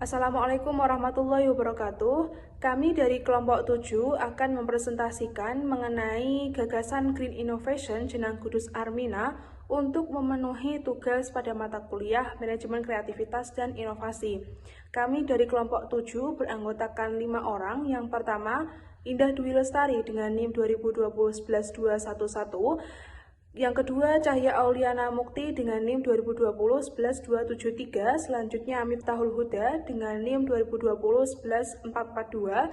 Assalamualaikum warahmatullahi wabarakatuh. Kami dari kelompok 7 akan mempresentasikan mengenai gagasan Green Innovation Jenang Kudus Armina untuk memenuhi tugas pada mata kuliah Manajemen Kreativitas dan Inovasi. Kami dari kelompok 7 beranggotakan 5 orang. Yang pertama, Indah Dwi Lestari dengan NIM 2020-11211. Yang kedua, Cahya Auliana Mukti dengan NIM 2020-11273. Selanjutnya, Miftahul Huda dengan NIM 2020-11442.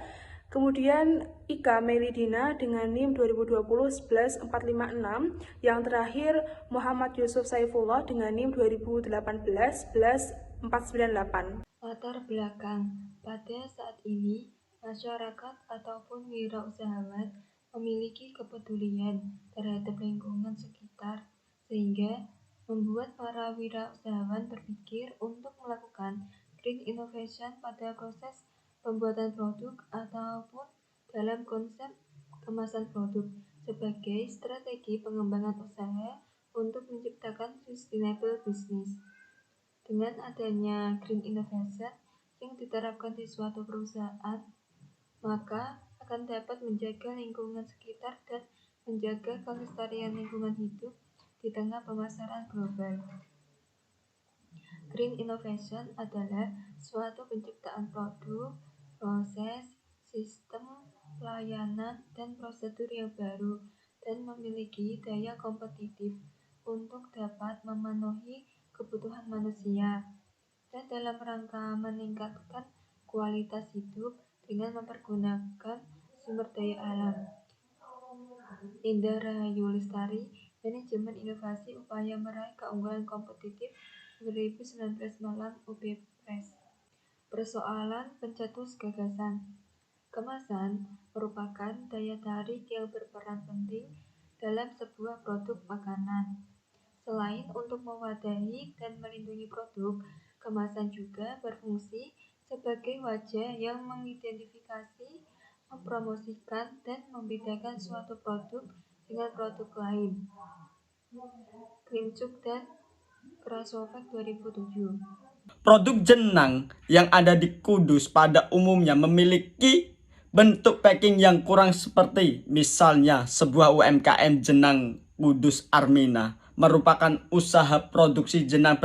Kemudian, Ika Melidina dengan NIM 2020-11456. Yang terakhir, Muhammad Yusuf Saifullah dengan NIM 2018-11498. Latar belakang. Pada saat ini, masyarakat ataupun wirausahawan memiliki kepedulian terhadap lingkungan sekitar, sehingga membuat para wirausahawan berpikir untuk melakukan green innovation pada proses pembuatan produk ataupun dalam konsep kemasan produk sebagai strategi pengembangan usaha untuk menciptakan sustainable business. Dengan adanya green innovation yang diterapkan di suatu perusahaan, maka akan dapat menjaga lingkungan sekitar dan menjaga kelestarian lingkungan hidup di tengah pemasaran global. Green innovation adalah suatu penciptaan produk, proses, sistem, pelayanan, dan prosedur yang baru dan memiliki daya kompetitif untuk dapat memenuhi kebutuhan manusia dan dalam rangka meningkatkan kualitas hidup dengan mempergunakan sumber daya alam. Indah Rahayu Lestari, Manajemen Inovasi Upaya Meraih Keunggulan Kompetitif 2019 Malang UB Press. Persoalan pencetus gagasan. Kemasan merupakan daya tarik yang berperan penting dalam sebuah produk makanan. Selain untuk mewadahi dan melindungi produk, kemasan juga berfungsi sebagai wajah yang mengidentifikasi, mempromosikan, dan membedakan suatu produk dengan produk lain. Klimcuk dan Krasovek 2007. Produk jenang yang ada di Kudus pada umumnya memiliki bentuk packing yang kurang seperti misalnya sebuah UMKM Jenang Kudus Armina merupakan usaha produksi jenang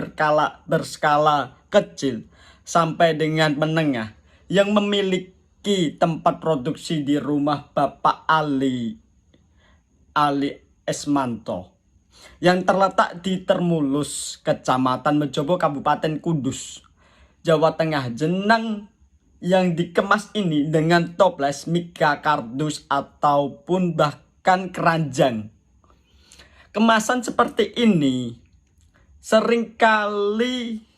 berskala kecil sampai dengan menengah yang memiliki tempat produksi di rumah Bapak Ali Esmanto yang terletak di Termulus, Kecamatan Mejobo, Kabupaten Kudus, Jawa Tengah. Jenang yang dikemas ini dengan toples, mika, kardus, ataupun bahkan keranjang. Kemasan seperti ini seringkali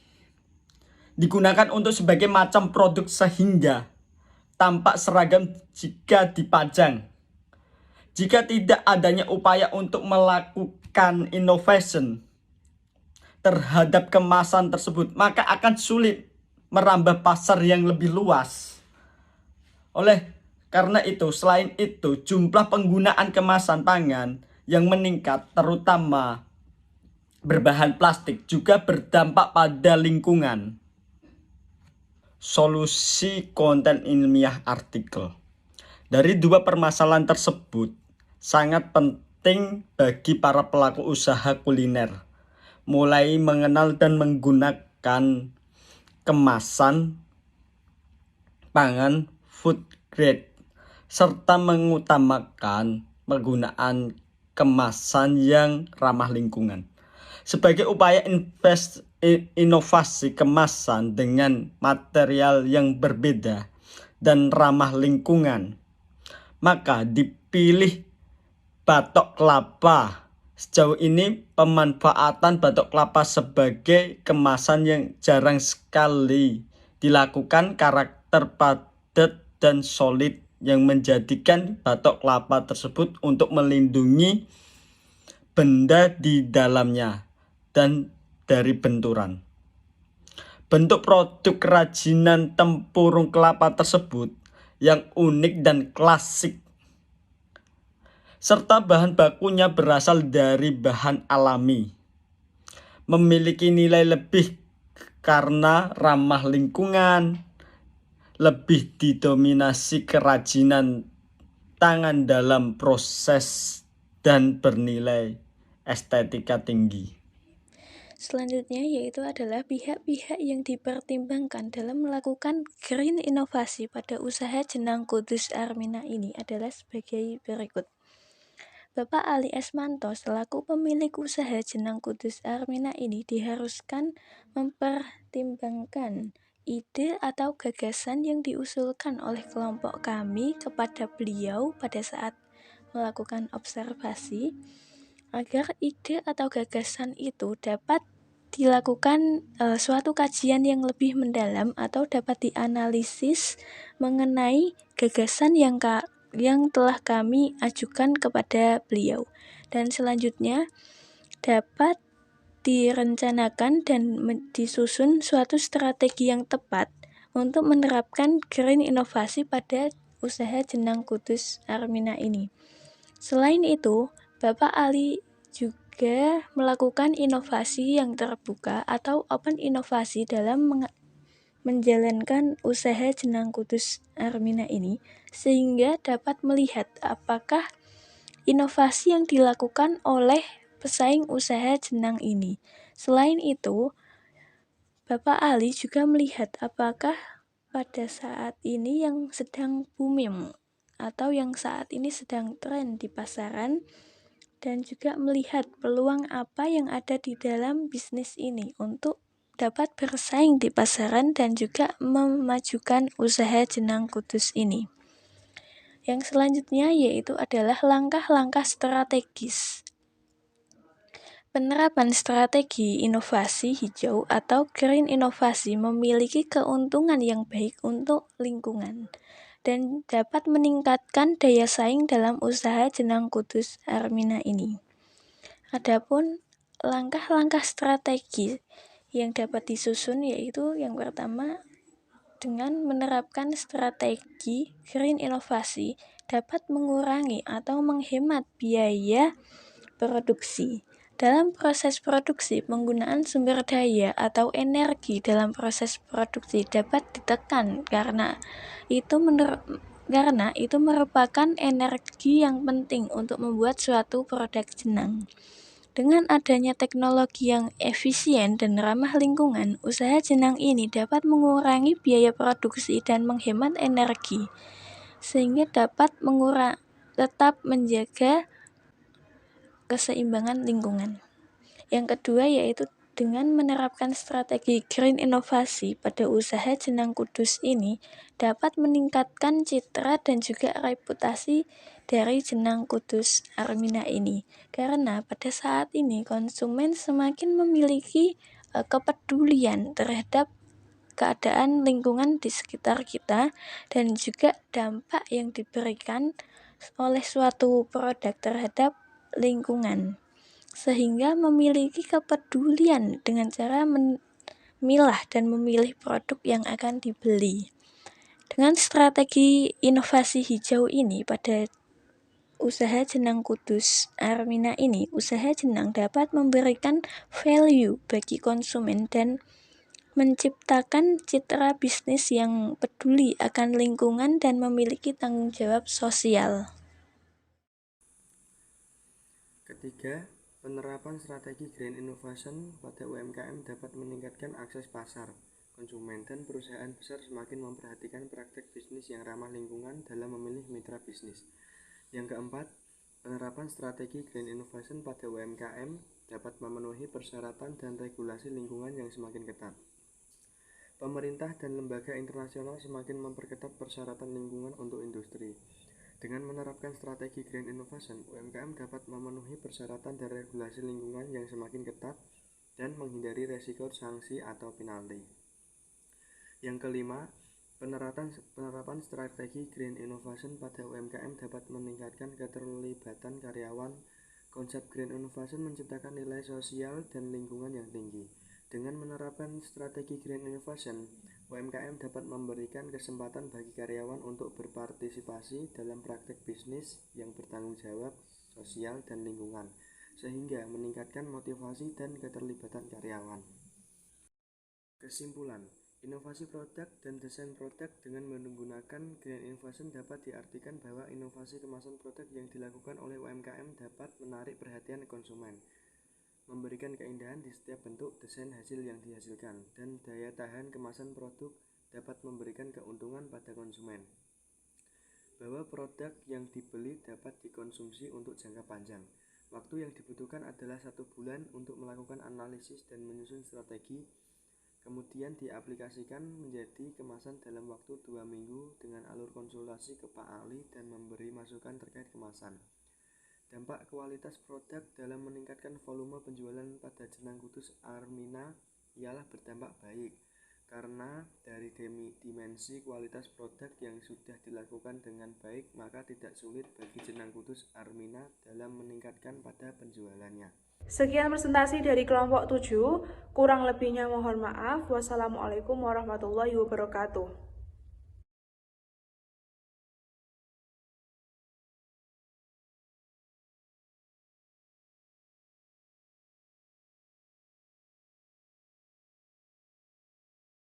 digunakan untuk sebagai macam produk sehingga tampak seragam jika dipajang. Jika tidak adanya upaya untuk melakukan innovation terhadap kemasan tersebut, maka akan sulit merambah pasar yang lebih luas. Oleh karena itu, selain itu, jumlah penggunaan kemasan pangan yang meningkat, terutama berbahan plastik, juga berdampak pada lingkungan. Solusi konten ilmiah artikel. Dari dua permasalahan tersebut, sangat penting bagi para pelaku usaha kuliner mulai mengenal dan menggunakan kemasan pangan food grade serta mengutamakan penggunaan kemasan yang ramah lingkungan. Sebagai upaya inovasi kemasan dengan material yang berbeda dan ramah lingkungan, maka dipilih batok kelapa. Sejauh ini pemanfaatan batok kelapa sebagai kemasan yang jarang sekali dilakukan. Karakter padat dan solid yang menjadikan batok kelapa tersebut untuk melindungi benda di dalamnya dan dari benturan. Bentuk produk kerajinan tempurung kelapa tersebut yang unik dan klasik, serta bahan bakunya berasal dari bahan alami, memiliki nilai lebih karena ramah lingkungan, lebih didominasi kerajinan tangan dalam proses dan bernilai estetika tinggi. Selanjutnya yaitu adalah pihak-pihak yang dipertimbangkan dalam melakukan green inovasi pada usaha jenang Kudus Armina ini adalah sebagai berikut. Bapak Ali Esmanto selaku pemilik usaha jenang Kudus Armina ini diharuskan mempertimbangkan ide atau gagasan yang diusulkan oleh kelompok kami kepada beliau pada saat melakukan observasi, agar ide atau gagasan itu dapat dilakukan suatu kajian yang lebih mendalam atau dapat dianalisis mengenai gagasan yang telah kami ajukan kepada beliau, dan selanjutnya dapat direncanakan dan disusun suatu strategi yang tepat untuk menerapkan green inovasi pada usaha jenang Kudus Armina ini. Selain itu, Bapak Ali juga melakukan inovasi yang terbuka atau open inovasi dalam menjalankan usaha jenang Kudus Armina ini, sehingga dapat melihat apakah inovasi yang dilakukan oleh pesaing usaha jenang ini. Selain itu, Bapak Ali juga melihat apakah pada saat ini yang sedang booming atau yang saat ini sedang tren di pasaran, dan juga melihat peluang apa yang ada di dalam bisnis ini untuk dapat bersaing di pasaran dan juga memajukan usaha jenang Kudus ini. Yang selanjutnya yaitu adalah langkah-langkah strategis. Penerapan strategi inovasi hijau atau green inovasi memiliki keuntungan yang baik untuk lingkungan dan dapat meningkatkan daya saing dalam usaha jenang Kudus Armina ini. Adapun langkah-langkah strategi yang dapat disusun yaitu yang pertama, dengan menerapkan strategi green inovasi dapat mengurangi atau menghemat biaya produksi. Dalam proses produksi, penggunaan sumber daya atau energi dalam proses produksi dapat ditekan karena itu merupakan energi yang penting untuk membuat suatu produk jenang. Dengan adanya teknologi yang efisien dan ramah lingkungan, usaha jenang ini dapat mengurangi biaya produksi dan menghemat energi, sehingga dapat tetap menjaga keseimbangan lingkungan. Yang kedua yaitu dengan menerapkan strategi green inovasi pada usaha jenang Kudus ini dapat meningkatkan citra dan juga reputasi dari jenang Kudus Armina ini, karena pada saat ini konsumen semakin memiliki kepedulian terhadap keadaan lingkungan di sekitar kita dan juga dampak yang diberikan oleh suatu produk terhadap lingkungan, sehingga memiliki kepedulian dengan cara memilah dan memilih produk yang akan dibeli. Dengan strategi inovasi hijau ini pada usaha jenang Kudus Armina ini, usaha jenang dapat memberikan value bagi konsumen dan menciptakan citra bisnis yang peduli akan lingkungan dan memiliki tanggung jawab sosial. Ketiga, penerapan strategi green innovation pada UMKM dapat meningkatkan akses pasar. Konsumen dan perusahaan besar semakin memperhatikan praktek bisnis yang ramah lingkungan dalam memilih mitra bisnis. Yang keempat, penerapan strategi green innovation pada UMKM dapat memenuhi persyaratan dan regulasi lingkungan yang semakin ketat. Pemerintah dan lembaga internasional semakin memperketat persyaratan lingkungan untuk industri. Dengan menerapkan strategi green innovation, UMKM dapat memenuhi persyaratan dan regulasi lingkungan yang semakin ketat dan menghindari resiko sanksi atau penalti. Yang kelima, penerapan strategi green innovation pada UMKM dapat meningkatkan keterlibatan karyawan. Konsep green innovation menciptakan nilai sosial dan lingkungan yang tinggi. Dengan menerapkan strategi green innovation, UMKM dapat memberikan kesempatan bagi karyawan untuk berpartisipasi dalam praktek bisnis yang bertanggung jawab sosial dan lingkungan, sehingga meningkatkan motivasi dan keterlibatan karyawan. Kesimpulan, inovasi produk dan desain produk dengan menggunakan Green Innovation dapat diartikan bahwa inovasi kemasan produk yang dilakukan oleh UMKM dapat menarik perhatian konsumen, memberikan keindahan di setiap bentuk desain hasil yang dihasilkan, dan daya tahan kemasan produk dapat memberikan keuntungan pada konsumen. Bahwa produk yang dibeli dapat dikonsumsi untuk jangka panjang. Waktu yang dibutuhkan adalah 1 bulan untuk melakukan analisis dan menyusun strategi, kemudian diaplikasikan menjadi kemasan dalam waktu 2 minggu dengan alur konsultasi ke Pak ahli dan memberi masukan terkait kemasan. Dampak kualitas produk dalam meningkatkan volume penjualan pada Jenang Kudus Armina ialah berdampak baik, karena dari dimensi kualitas produk yang sudah dilakukan dengan baik, maka tidak sulit bagi Jenang Kudus Armina dalam meningkatkan pada penjualannya. Sekian presentasi dari kelompok 7, kurang lebihnya mohon maaf. Wassalamualaikum warahmatullahi wabarakatuh.